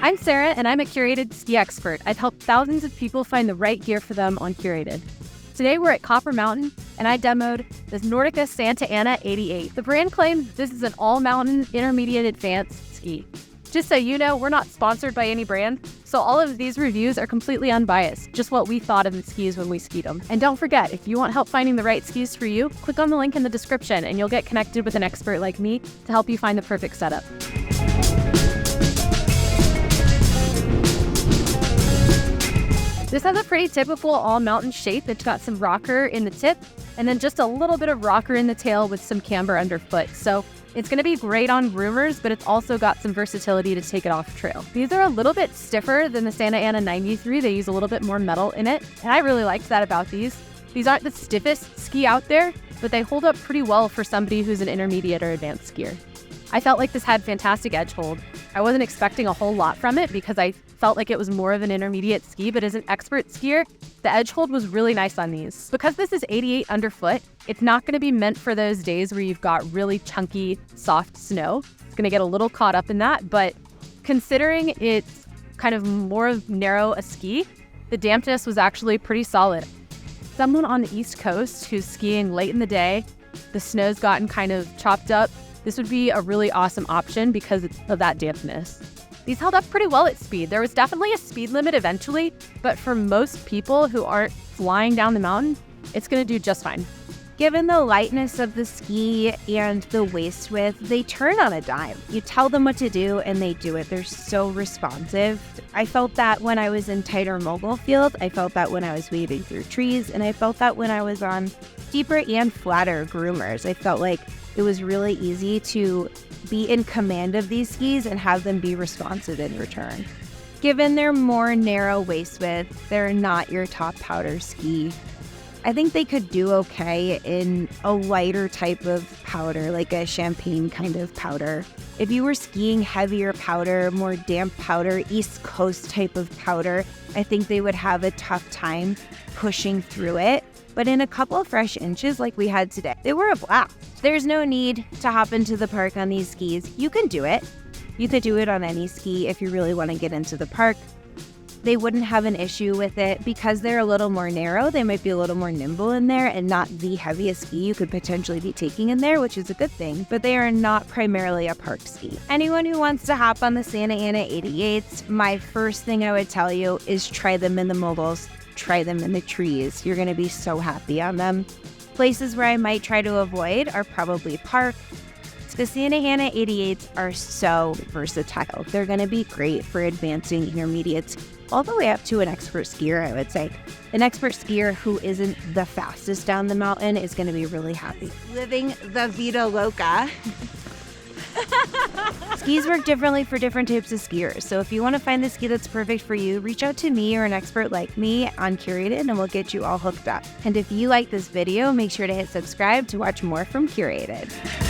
I'm Sara, and I'm a Curated ski expert. I've helped thousands of people find the right gear for them on Curated. Today we're at Copper Mountain, and I demoed this Nordica Santa Ana 88. The brand claims this is an all-mountain intermediate advanced ski. Just so you know, we're not sponsored by any brand, so all of these reviews are completely unbiased, just what we thought of the skis when we skied them. And don't forget, if you want help finding the right skis for you, click on the link in the description and you'll get connected with an expert like me to help you find the perfect setup. This has a pretty typical all-mountain shape. It's got some rocker in the tip and then just a little bit of rocker in the tail with some camber underfoot. So it's going to be great on groomers, but it's also got some versatility to take it off trail. These are a little bit stiffer than the Santa Ana 93. They use a little bit more metal in it, and I really liked that about these. These aren't the stiffest ski out there, but they hold up pretty well for somebody who's an intermediate or advanced skier. I felt like this had fantastic edge hold. I wasn't expecting a whole lot from it because I felt like it was more of an intermediate ski, but as an expert skier, the edge hold was really nice on these. Because this is 88 underfoot, it's not going to be meant for those days where you've got really chunky, soft snow. It's going to get a little caught up in that, but considering it's kind of more narrow a ski, the dampness was actually pretty solid. Someone on the East Coast who's skiing late in the day, the snow's gotten kind of chopped up, this would be a really awesome option because of that dampness. These held up pretty well at speed. There was definitely a speed limit eventually, but for most people who aren't flying down the mountain, it's going to do just fine. Given the lightness of the ski and the waist width, they turn on a dime. You tell them what to do and they do it. They're so responsive. I felt that when I was in tighter mogul fields, I felt that when I was wading through trees, and I felt that when I was on steeper and flatter groomers. I felt like it was really easy to be in command of these skis and have them be responsive in return. Given their more narrow waist width, they're not your top powder ski. I think they could do okay in a lighter type of powder, like a champagne kind of powder. If you were skiing heavier powder, more damp powder, East Coast type of powder, I think they would have a tough time pushing through it. But in a couple of fresh inches like we had today, they were a blast. There's no need to hop into the park on these skis. You can do it. You could do it on any ski if you really want to get into the park. They wouldn't have an issue with it because they're a little more narrow. They might be a little more nimble in there and not the heaviest ski you could potentially be taking in there, which is a good thing, but they are not primarily a park ski. Anyone who wants to hop on the Santa Ana 88s, my first thing I would tell you is try them in the moguls, try them in the trees. You're going to be so happy on them. Places where I might try to avoid are probably park. The Santa Ana 88s are so versatile. They're going to be great for advancing intermediates all the way up to an expert skier, I would say. An expert skier who isn't the fastest down the mountain is going to be really happy. Living the Vida Loca. Skis work differently for different types of skiers. So if you want to find the ski that's perfect for you, reach out to me or an expert like me on Curated and we'll get you all hooked up. And if you like this video, make sure to hit subscribe to watch more from Curated.